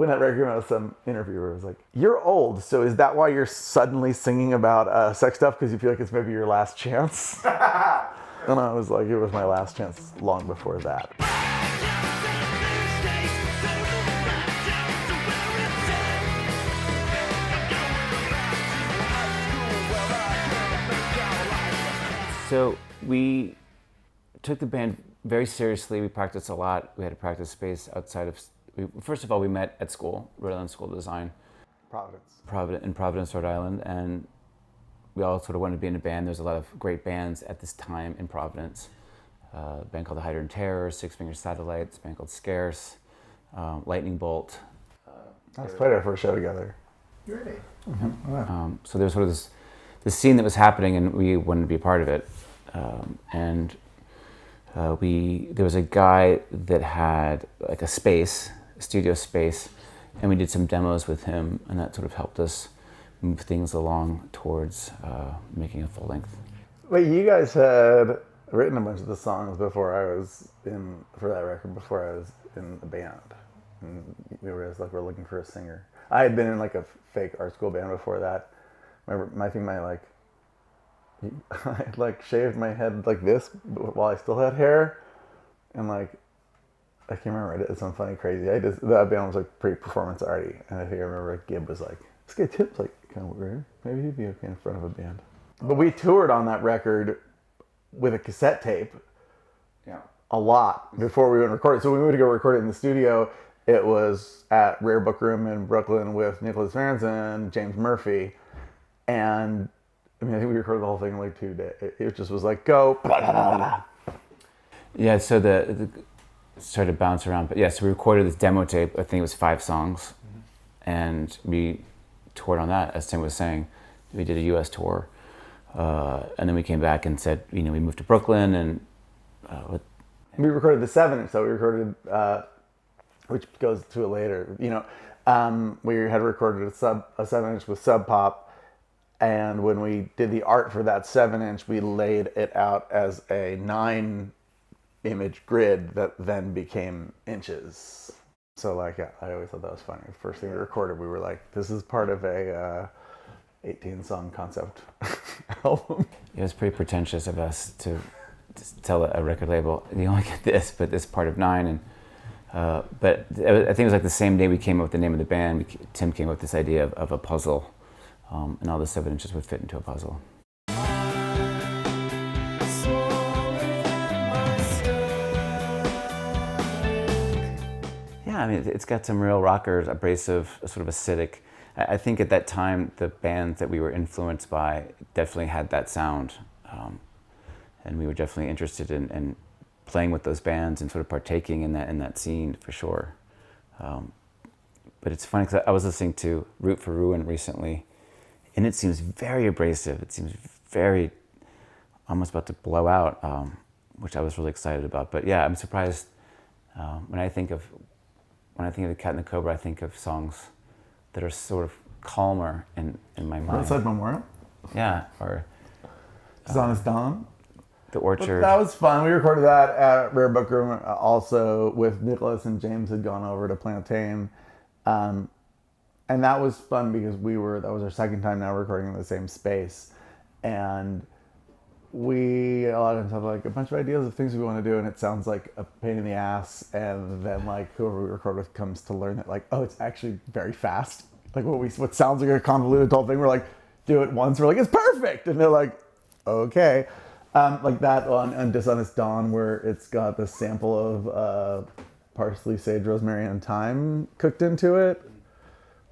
when that record came out, some interviewer was like, "You're old, so is that why you're suddenly singing about sex stuff because you feel like it's maybe your last chance?" And I was like, it was my last chance long before that. So we took the band very seriously. We practiced a lot. We had a practice space outside of... First of all, we met at school, Rhode Island School of Design. In Providence, Rhode Island. And we all sort of wanted to be in a band. There's a lot of great bands at this time in Providence. A band called The Hydrant Terror, Six Finger Satellites, a band called Scarce, Lightning Bolt. Let's play our first show together. Really? Mm-hmm. Wow. So there was sort of this scene that was happening, and we wanted to be a part of it. There was a guy that had like a studio space, and we did some demos with him, and that sort of helped us move things along towards making a full length. Wait, you guys had written a bunch of the songs for that record before I was in the band. And we were looking for a singer. I had been in like a fake art school band before that. Remember, I had like shaved my head like this while I still had hair, and like I can't remember. I did something funny, crazy. That band was like pretty performance arty, and I think I remember like, Gib was like, "This guy Tip's like kind of weird. Maybe he'd be okay in front of a band." But we toured on that record with a cassette tape. Yeah. A lot before we went and recorded. So when we went to go record it in the studio, it was at Rare Book Room in Brooklyn with Nicholas Varensen, James Murphy, and I mean, I think we recorded the whole thing in like 2 days. It just was like, go. Blah, blah, blah, blah. Yeah, so the started to bounce around. But yeah, so we recorded this demo tape. I think it was 5 songs. And we toured on that, as Tim was saying. We did a U.S. tour. And then we came back and said, we moved to Brooklyn and... We recorded the 7-inch, so we recorded, which goes to it later. We had recorded a 7-inch with Sub Pop. And when we did the art for that 7-inch, we laid it out as a 9-image grid that then became inches. So like, yeah, I always thought that was funny. The first thing we recorded, we were like, this is part of a 18-song concept album. It was pretty pretentious of us to tell a record label, you only get this, but this part of 9. And but I think it was like the same day we came up with the name of the band, Tim came up with this idea of a puzzle. And all the 7 inches would fit into a puzzle. Yeah, I mean, it's got some real rocker, abrasive, sort of acidic. I think at that time, the bands that we were influenced by definitely had that sound. And we were definitely interested in playing with those bands and sort of partaking in that scene for sure. But it's funny because I was listening to Root for Ruin recently, and it seems very abrasive. It seems very almost about to blow out, which I was really excited about. But yeah, I'm surprised when I think of the Cat and the Cobra. I think of songs that are sort of calmer in my mind. Outside Memorial? Yeah, or Honest Dawn. The Orchard. But that was fun. We recorded that at Rare Book Room also with Nicholas, and James had gone over to Plantain. And that was fun because that was our second time now recording in the same space. And we a lot of times have like a bunch of ideas of things we want to do, and it sounds like a pain in the ass. And then like whoever we record with comes to learn that like, oh, it's actually very fast. Like what sounds like a convoluted whole thing, we're like, do it once, we're like, it's perfect. And they're like, okay. Like that on Dishonest Dawn, where it's got the sample of parsley, sage, rosemary, and thyme cooked into it.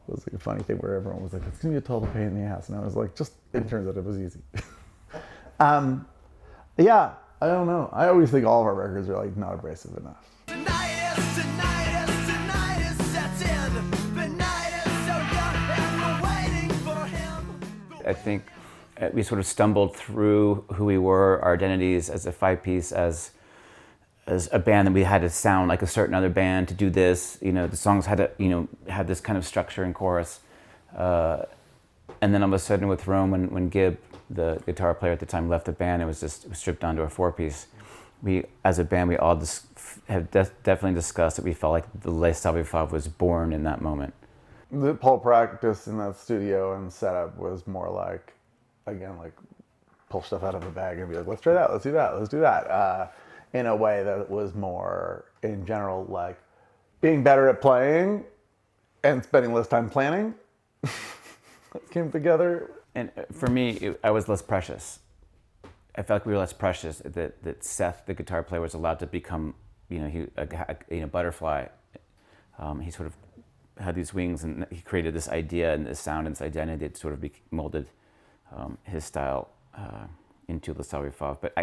It was like a funny thing where everyone was like, it's gonna be a total pain in the ass. And I was like, it turns out it was easy. Yeah, I don't know. I always think all of our records are like not abrasive enough. Tonight is sets in. The night is so young and we're waiting for him. I think we sort of stumbled through who we were, our identities as a 5-piece, as a band that we had to sound like a certain other band to do this. The songs had to, have this kind of structure and chorus. And then all of a sudden with Rome, when Gib, the guitar player at the time, left the band, it was stripped down to a 4-piece. we, as a band, we all have definitely discussed that we felt like the Les Savy Fav was born in that moment. The whole practice in that studio and setup was more like, again, like pull stuff out of a bag and be like, let's try that, let's do that, let's do that. In a way that was more, in general, like being better at playing and spending less time planning came together. And for me, I was less precious. I felt like we were less precious. That Seth, the guitar player, was allowed to become, a butterfly. He sort of had these wings, and he created this idea and this sound and this identity that sort of molded his style into Les Savy Fav. But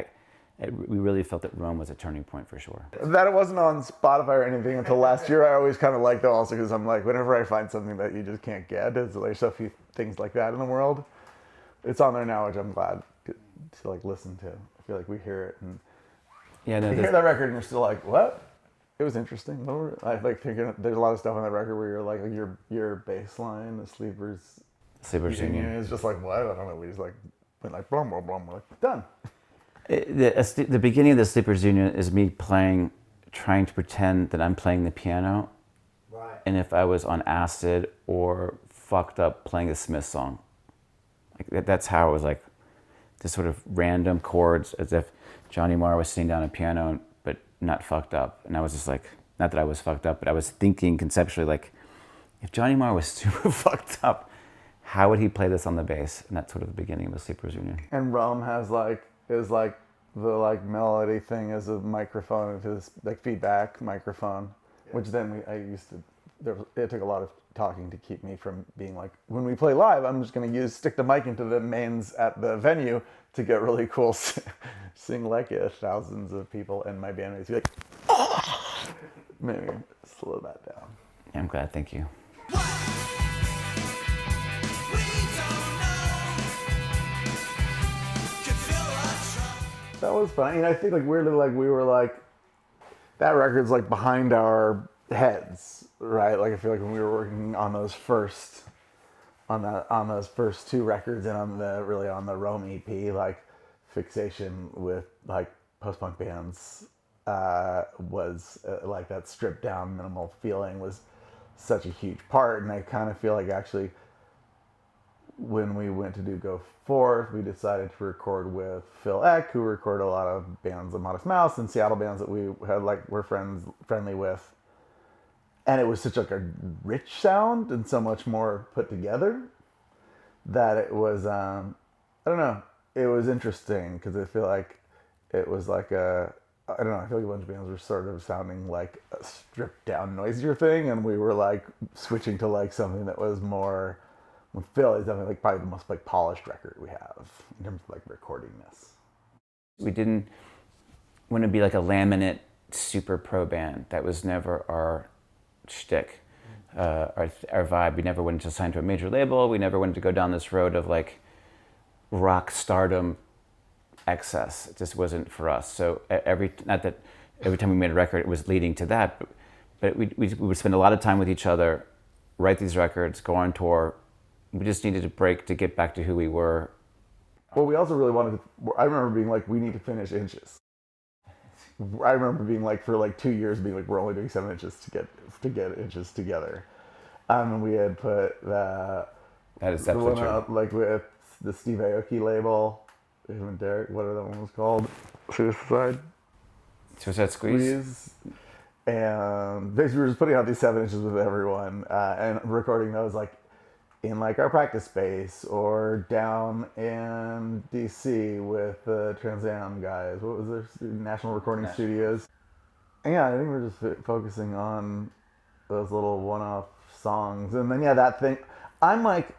we really felt that Rome was a turning point for sure. That it wasn't on Spotify or anything until last year. I always kind of liked it also because I'm like, whenever I find something that you just can't get, there's so few things like that in the world. It's on there now, which I'm glad to like listen to. I feel like we hear it and you hear that record and you're still like, what? It was interesting. I like thinking there's a lot of stuff on that record where you're like your bass line, the Sleepers Union is just like what? I don't know. We just like went like blum blum blum. We're like done. The beginning of the Sleepers Union is me trying to pretend that I'm playing the piano, Right. and if I was on acid or fucked up playing a Smith song, like that's how it was, like this sort of random chords, as if Johnny Marr was sitting down a piano but not fucked up, and I was just like, not that I was fucked up, but I was thinking conceptually like, if Johnny Marr was super fucked up, how would he play this on the bass? And that's sort of the beginning of the Sleepers Union. And Rome is like the like melody thing as a microphone, this like feedback microphone, which then it took a lot of talking to keep me from being like, when we play live, I'm just gonna stick the mic into the mains at the venue to get really cool, sing like it, thousands of people, and my bandmates be like, oh! Maybe slow that down. Yeah, I'm glad, thank you. That was fun. I think like weirdly, like we were like, that record's like behind our heads, right? Like I feel like when we were working on those first two records and on the Rome EP, like fixation with like post-punk bands was like that stripped down minimal feeling was such a huge part. And I kind of feel like actually when we went to do Go Forth, we decided to record with Phil Eck, who recorded a lot of bands of Modest Mouse and Seattle bands that we had were friendly with. And it was such like a rich sound and so much more put together that it was, I don't know, it was interesting because I feel like it was like I feel like a bunch of bands were sort of sounding like a stripped down, noisier thing, and we were like switching to like something that was more, with Phil, is definitely like probably the most like polished record we have in terms of like recordingness. We didn't want to be like a laminate super pro band. That was never our shtick, our vibe. We never wanted to sign to a major label. We never wanted to go down this road of like rock stardom excess. It just wasn't for us. So every time we made a record, it was leading to that. But we would spend a lot of time with each other, write these records, go on tour. We just needed a break to get back to who we were. Well, we also really wanted to, I remember being like, we need to finish Inches. I remember being like, for like 2 years, being like, we're only doing 7 inches to get Inches together. And we had put That is the definitely one true. out like with the Steve Aoki label, him and Derek, whatever that one was called, Suicide Squeeze. And basically we were just putting out these 7 inches with everyone and recording those like in like our practice space or down in DC with the Trans Am guys. What was their National Recording Studios? And yeah, I think we're just focusing on those little one-off songs. And then yeah, that thing, I'm like,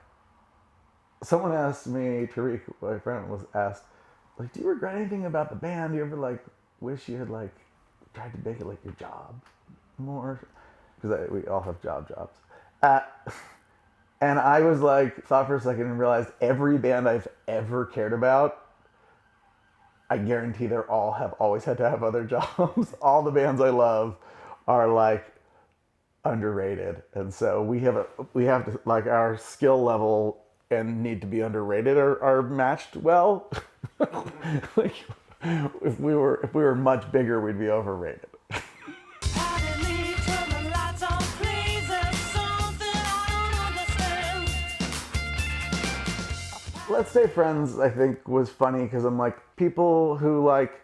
someone asked me, Tariq, my friend, was asked, like, do you regret anything about the band? Do you ever like wish you had like tried to make it like your job more? Because we all have jobs. And I was like, thought for a second and realized every band I've ever cared about, I guarantee they're all have always had to have other jobs. All the bands I love are like underrated. And so we have to like our skill level and need to be underrated are matched well. Like if we were much bigger, we'd be overrated. Let's Stay Friends, I think, was funny because I'm like, people who like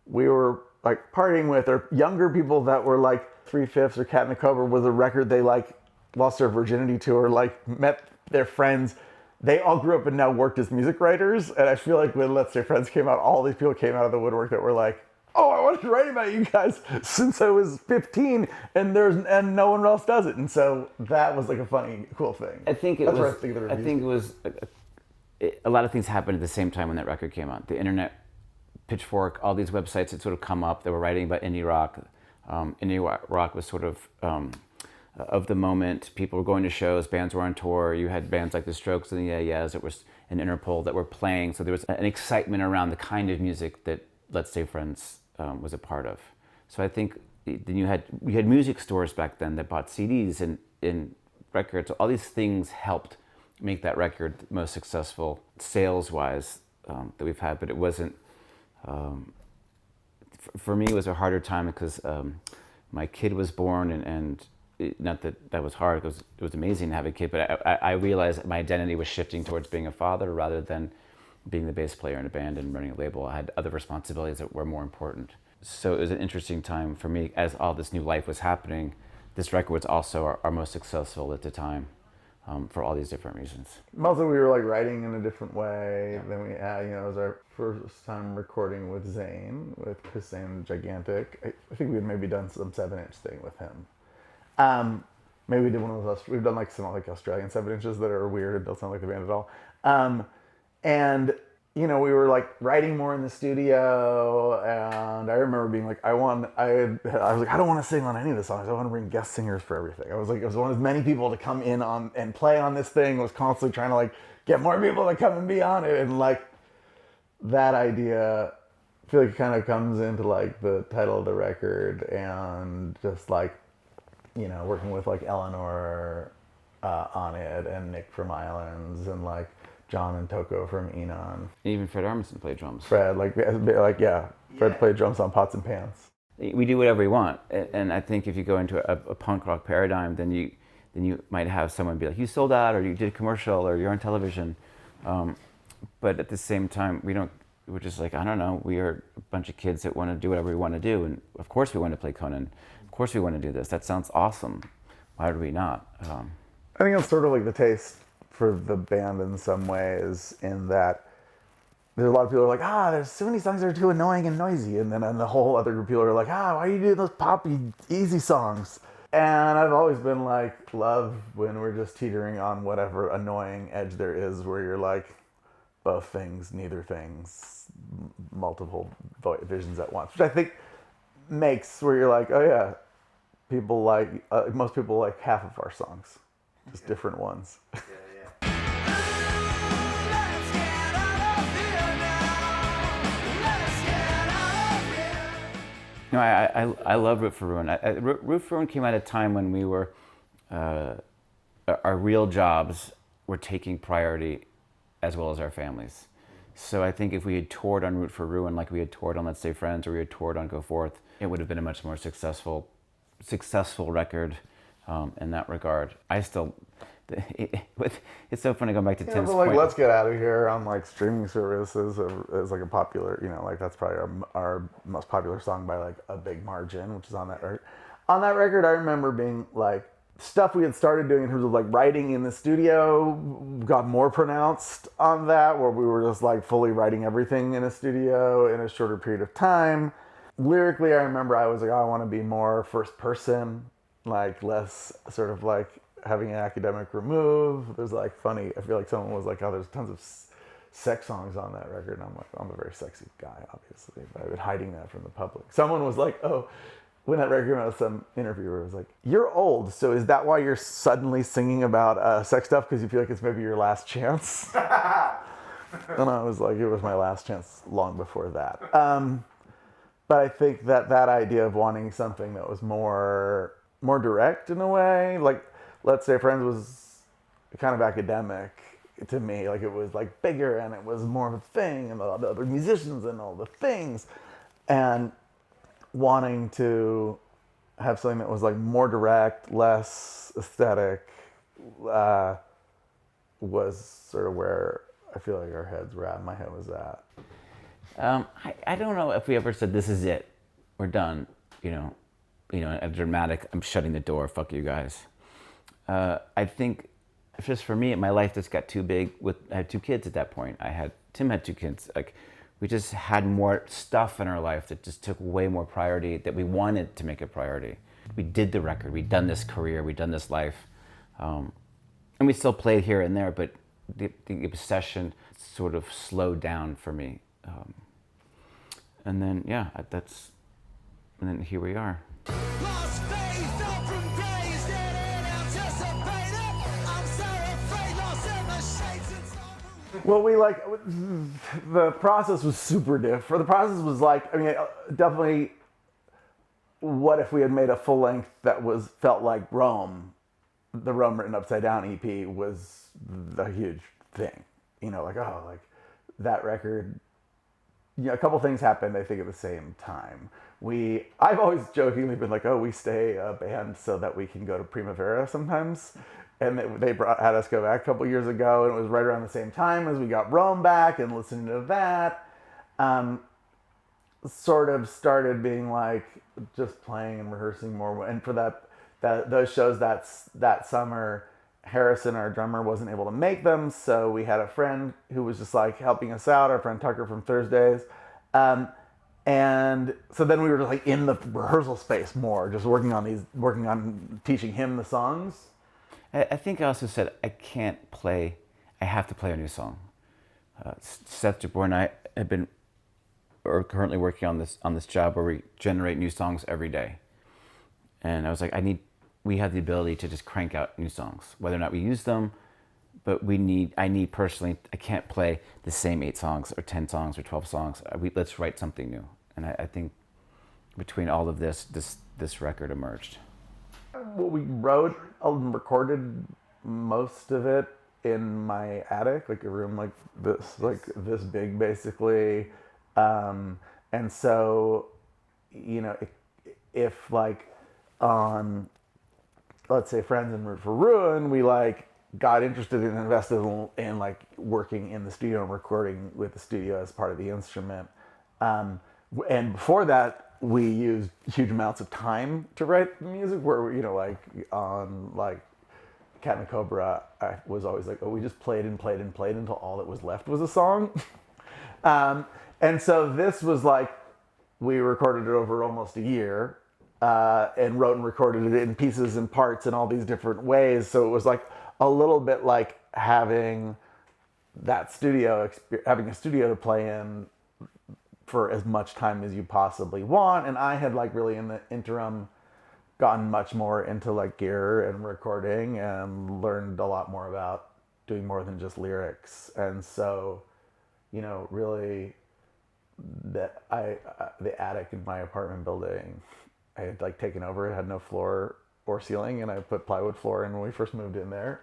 we were like partying with, or younger people that were like 3/5 or Cat and the Cobra was a record they like lost their virginity to, or like met their friends. They all grew up and now worked as music writers, and I feel like when Let's Stay Friends came out, all these people came out of the woodwork that were like, oh, I wanted to write about you guys since I was 15, and no one else does it, and so that was like a funny, cool thing. I think it That's was. what I think of the I reviews. think it was. A lot of things happened at the same time when that record came out. The internet, Pitchfork, all these websites had sort of come up. They were writing about indie rock. Indie rock was sort of the moment. People were going to shows. Bands were on tour. You had bands like The Strokes and the Yeah Yeahs. It was an Interpol that were playing. So there was an excitement around the kind of music that Let's Stay Friends was a part of. So I think then you had music stores back then that bought CDs and records. So all these things helped make that record most successful sales-wise that we've had. But it wasn't. For me, it was a harder time because my kid was born, and not that was hard, because it was amazing to have a kid, but I realized that my identity was shifting towards being a father rather than being the bass player in a band and running a label. I had other responsibilities that were more important. So it was an interesting time for me as all this new life was happening. This record was also our most successful at the time. For all these different reasons. Mostly we were like writing in a different way than we had, it was our first time recording with Zane, with Chris Zane Gigantic. I think we had maybe done some 7-inch thing with him. Maybe we did one of those, we've done like some like Australian 7-inches that are weird, don't sound like the band at all. And we were like writing more in the studio, and I remember being like, I was like, I don't want to sing on any of the songs. I want to bring guest singers for everything. I was want as many people to come in on and play on this thing. I was constantly trying to like get more people to come and be on it, and like that idea, I feel like it kind of comes into like the title of the record, and just like working with like Eleanor on it, and Nick from Islands, and like John and Toko from Enon. Even Fred Armisen played drums. Fred played drums on Pots and Pans. We do whatever we want, and I think if you go into a punk rock paradigm, then you might have someone be like, you sold out, or you did a commercial, or you're on television. But at the same time, we're just like, I don't know, we are a bunch of kids that want to do whatever we want to do, and of course we want to play Conan. Of course we want to do this. That sounds awesome. Why would we not? I think it's sort of like the taste for the band in some ways, in that there's a lot of people who are like, there's so many songs that are too annoying and noisy, and then the whole other group of people are like, why are you doing those poppy, easy songs? And I've always been like, love when we're just teetering on whatever annoying edge there is, where you're like, both things, neither things, multiple visions at once, which I think makes where you're like, oh yeah, people like, most people like half of our songs, just different ones. No, I love Root for Ruin. Root for Ruin came at a time when we were, our real jobs were taking priority as well as our families. So I think if we had toured on Root for Ruin like we had toured on Let's Stay Friends, or we had toured on Go Forth, it would have been a much more successful record in that regard. It's so funny going back to Tim's like, point. Let's Get Out of Here on like streaming services is like a popular, like that's probably our most popular song by like a big margin, which is on that record. On that record, I remember being like, stuff we had started doing in terms of like writing in the studio got more pronounced on that, where we were just like fully writing everything in a studio in a shorter period of time. Lyrically, I remember I was like, I want to be more first person, like less sort of like having an academic remove. There's like funny, I feel like someone was like, there's tons of sex songs on that record. And I'm like, I'm a very sexy guy, obviously, but I've been hiding that from the public. Someone was like, when that record came out, some interviewer was like, you're old, so is that why you're suddenly singing about sex stuff, because you feel like it's maybe your last chance? And I was like, it was my last chance long before that. But I think that idea of wanting something that was more direct in a way, like Let's Stay Friends was kind of academic, to me. Like it was like bigger and it was more of a thing and the other musicians and all the things. And wanting to have something that was like more direct, less aesthetic, was sort of where I feel like our heads were at, my head was at. I don't know if we ever said, this is it, we're done, a dramatic, I'm shutting the door, fuck you guys. I think just for me, my life just got too big. I had 2 kids at that point. Tim had 2 kids. Like, we just had more stuff in our life that just took way more priority that we wanted to make a priority. We did the record, we'd done this career, we'd done this life. And we still played here and there, but the obsession sort of slowed down for me. And then, and then here we are. Lost faith, fell from grace, didn't anticipate it. I'm so afraid, lost in the shades and so. Well, the process was super different. The process was definitely, what if we had made a full length that felt like Rome? The Rome Written Upside Down EP was the huge thing. That record, a couple things happened, I think, at the same time. I've always jokingly been like, we stay a band so that we can go to Primavera sometimes. And they had us go back a couple years ago, and it was right around the same time as we got Rome back and listening to that. Sort of started being like just playing and rehearsing more. And for those shows that summer, Harrison, our drummer, wasn't able to make them, so we had a friend who was just like helping us out, our friend Tucker from Thursdays. And so then we were just like in the rehearsal space more, just working on teaching him the songs. I think I also said, I have to play a new song. Seth DuBois and I are currently working on this job where we generate new songs every day. And I was like, we have the ability to just crank out new songs, whether or not we use them, but I need personally, I can't play the same 8 songs or 10 songs or 12 songs. Let's write something new. And I think between all of this record emerged. Well, we wrote and recorded most of it in my attic, like a room like this big, basically. And so, if like on, let's say, Friends and Root for Ruin, we got interested and invested in working in the studio and recording with the studio as part of the instrument. And before that, we used huge amounts of time to write the music, where, on Cat and Cobra, I was always like, we just played and played and played until all that was left was a song. And so this was we recorded it over almost a year, and wrote and recorded it in pieces and parts in all these different ways. So it was a little bit like having a studio to play in for as much time as you possibly want. And I had really in the interim gotten much more into gear and recording and learned a lot more about doing more than just lyrics. And so, really the attic in my apartment building, I had taken over. It had no floor or ceiling, and I put plywood floor in when we first moved in there.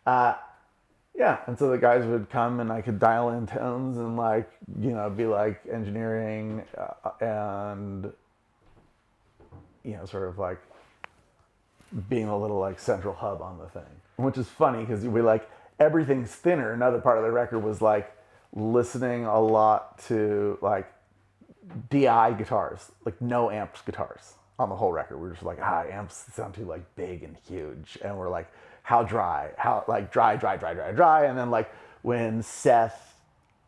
And so the guys would come and I could dial in tones and be engineering, and sort of being a little central hub on the thing, which is funny because we everything's thinner. Another part of the record was listening a lot to DI guitars, no amps guitars on the whole record. We were just amps sound too big and huge, and we're how dry, dry. And then when Seth,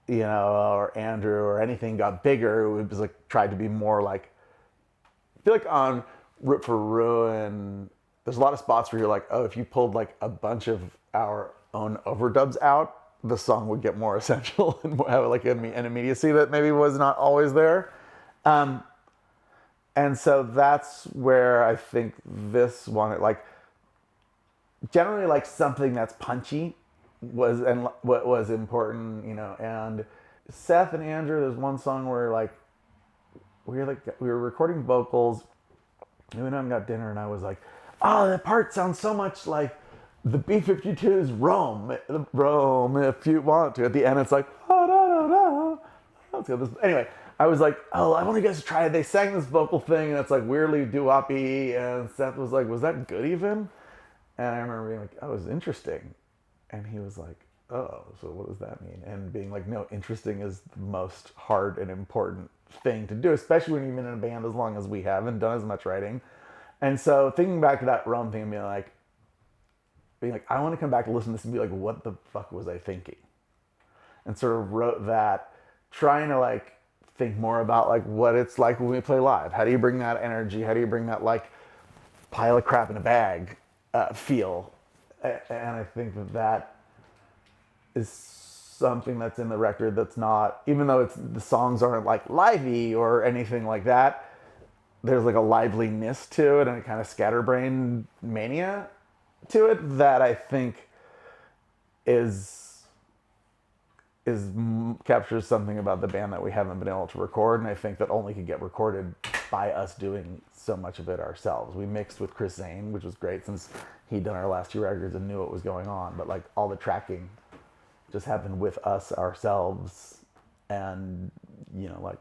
or Andrew or anything got bigger, it was tried to be more I feel on Root for Ruin, there's a lot of spots where you're if you pulled a bunch of our own overdubs out, the song would get more essential and have an immediacy that maybe was not always there. And so that's where I think this one, generally something that's punchy was, and what was important, and Seth and Andrew, there's one song where we were recording vocals, we went out and got dinner, and I was oh, that part sounds so much like the B-52s roam if you want to. At the end, it's like, oh, no, no, no. Let's go this. Anyway, I was like, oh, I want you guys to try it. They sang this vocal thing, and it's like weirdly doo-wop-y, and Seth was like, was that good even? And I remember being like, oh, it was interesting. And he was like, oh, so what does that mean? And being like, no, interesting is the most hard and important thing to do, especially when you've been in a band as long as we have and done as much writing. And so thinking back to that Rome thing and being like, I want to come back and listen to this and be like, what the fuck was I thinking? And sort of wrote that, trying to like think more about like what it's like when we play live. How do you bring that energy? How do you bring that like pile of crap in a bag feel? And I think that is something that's in the record that's not, even though the songs aren't like lively or anything like that, there's like a liveliness to it and a kind of scatterbrain mania to it that I think captures something about the band that we haven't been able to record, and I think that only could get recorded by us doing so much of it ourselves. We mixed with Chris Zane, which was great since he'd done our last 2 records and knew what was going on, but like all the tracking just happened with us ourselves, and you know, like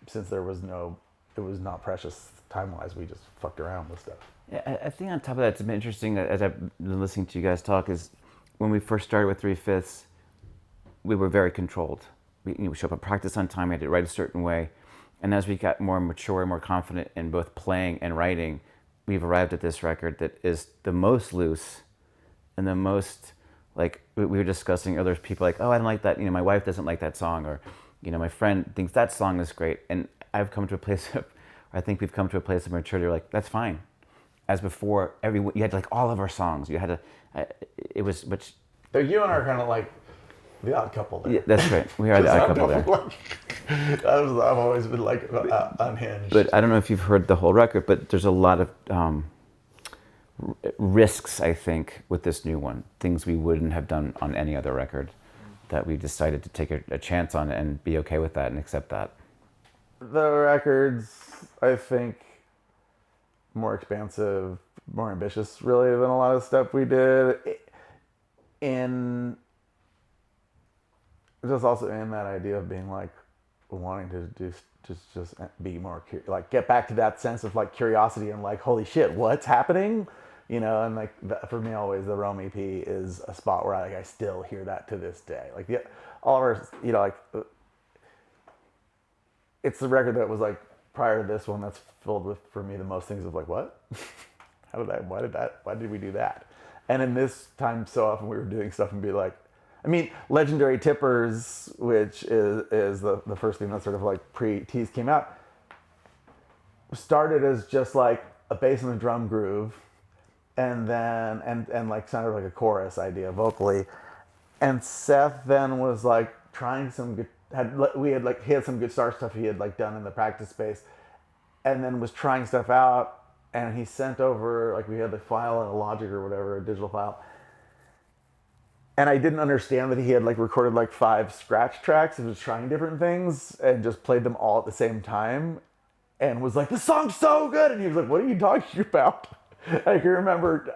since it was not precious time-wise, we just fucked around with stuff. Yeah, I think on top of that, it's been interesting that as I've been listening to you guys talk, is when we first started with 3/5, we were very controlled. We show up at practice on time, we had to write a certain way. And as we got more mature and more confident in both playing and writing, we've arrived at this record that is the most loose and the most, like, we were discussing other people like, oh, I don't like that, my wife doesn't like that song, or, my friend thinks that song is great. And I've come to a place of, I think we've come to a place of maturity where like, that's fine. As before, you had like all of our songs. You had it was, which... So you and I are kind of like the odd couple there. Yeah, that's right. We are the odd couple there. I've always been like unhinged. But I don't know if you've heard the whole record, but there's a lot of risks, I think, with this new one. Things we wouldn't have done on any other record that we decided to take a chance on and be okay with that and accept that. The record's, I think, more expansive, more ambitious, really, than a lot of stuff we did. Just also in that idea of being like wanting to do just be more like get back to that sense of like curiosity and like holy shit, what's happening, and like for me always the Rome EP is a spot where I still hear that to this day. Like all of our like it's the record that was like prior to this one that's filled with for me the most things of like what why did we do that? And in this time so often we were doing stuff and be like, Legendary Tippers, which is the first thing that sort of like pre-tease came out, started as just like a bass and a drum groove, and then and like sounded like a chorus idea vocally, and Seth then was like trying he had some guitar stuff he had like done in the practice space, and then was trying stuff out, and he sent over like we had the file in a Logic or whatever, a digital file. And I didn't understand that he had like recorded like 5 scratch tracks and was trying different things and just played them all at the same time and was like, the song's so good. And he was like, what are you talking about? I can remember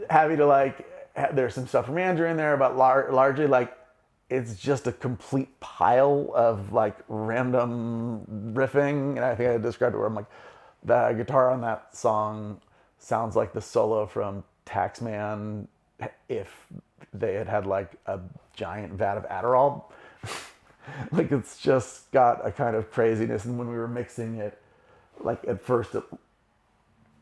having to like, there's some stuff from Andrew in there, but largely like, it's just a complete pile of like random riffing. And I think I described it where I'm like, the guitar on that song sounds like the solo from Taxman if they had like a giant vat of Adderall. Like it's just got a kind of craziness. And when we were mixing it, like at first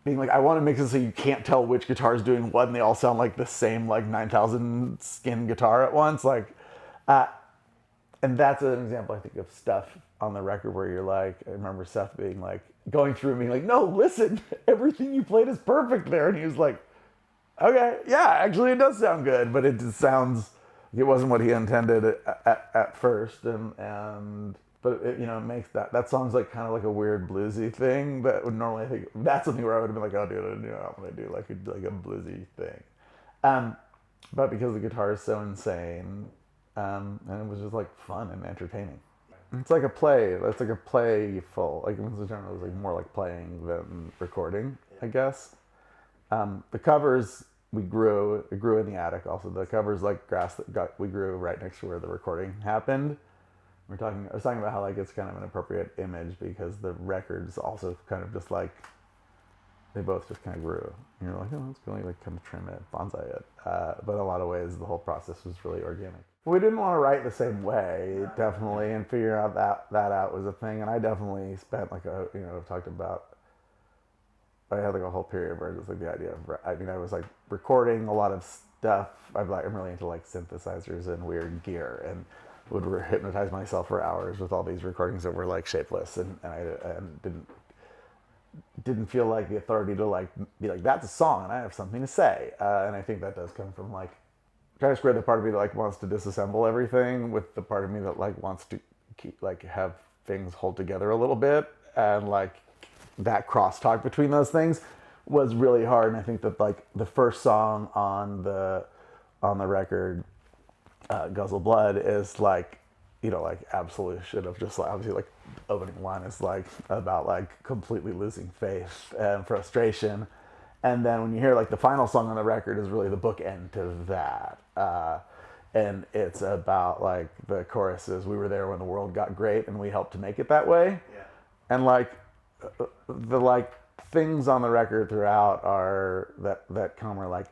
being like, I want to mix it so you can't tell which guitar is doing what and they all sound like the same like 9,000 skin guitar at once. Like, and that's an example I think of stuff on the record where you're like, I remember Seth being like, going through and being like, no, listen, everything you played is perfect there. And he was like, okay, yeah, actually it does sound good, but it just sounds, it wasn't what he intended at first, but it, it makes that song's like kind of like a weird bluesy thing that would normally, I think, that's something where I would have been like, oh dude, I'm gonna do like a bluesy thing, but because the guitar is so insane, and it was just like fun and entertaining. It's like a play. It's like a playful. Like it was like more like playing than recording, I guess. The covers we grew. It grew in the attic. Also, the cover's like grass we grew right next to where the recording happened. I was talking about how like it's kind of an appropriate image because the records also kind of just like they both just kind of grew. And you're like, oh, let's really like kind of trim it, bonsai it. But in a lot of ways, the whole process was really organic. We didn't want to write the same way, definitely, and figuring out that out was a thing. And I definitely spent like I've talked about. I had like a whole period where it was like the idea of, I was like recording a lot of stuff. I'm really into like synthesizers and weird gear, and would hypnotize myself for hours with all these recordings that were like shapeless, and I didn't feel like the authority to like be like, that's a song and I have something to say. And I think that does come from like trying to square the part of me that like wants to disassemble everything with the part of me that like wants to keep like have things hold together a little bit, and like that crosstalk between those things was really hard. And I think that like the first song on the record, Guzzle Blood, is like, like absolution of just like, obviously like opening line is like about like completely losing faith and frustration. And then when you hear like the final song on the record is really the bookend to that. And it's about like the chorus is, we were there when the world got great and we helped to make it that way. Yeah. And like the like things on the record throughout are that come are like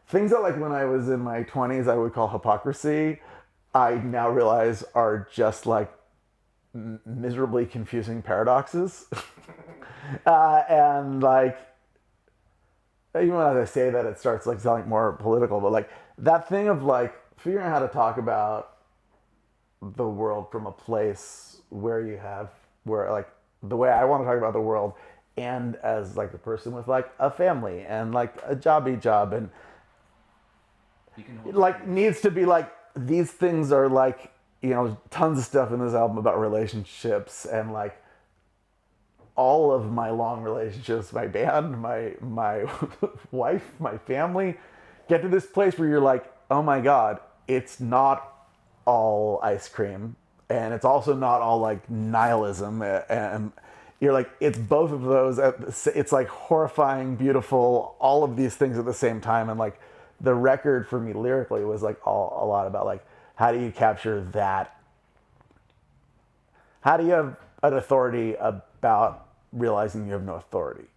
things that like when I was in my 20s I would call hypocrisy, I now realize are just like miserably confusing paradoxes. And like even when I say that, it starts like sounding more political, but like that thing of like figuring out how to talk about the world from a place where like the way I want to talk about the world, and as like the person with like a family and like a job and like needs to be like, these things are like, tons of stuff in this album about relationships, and like all of my long relationships, my band, my wife, my family, get to this place where you're like, oh my God, it's not all ice cream. And it's also not all like nihilism. And you're like, it's both of those. It's like horrifying, beautiful, all of these things at the same time. And like the record for me lyrically was like a lot about like, how do you capture that? How do you have an authority about realizing you have no authority?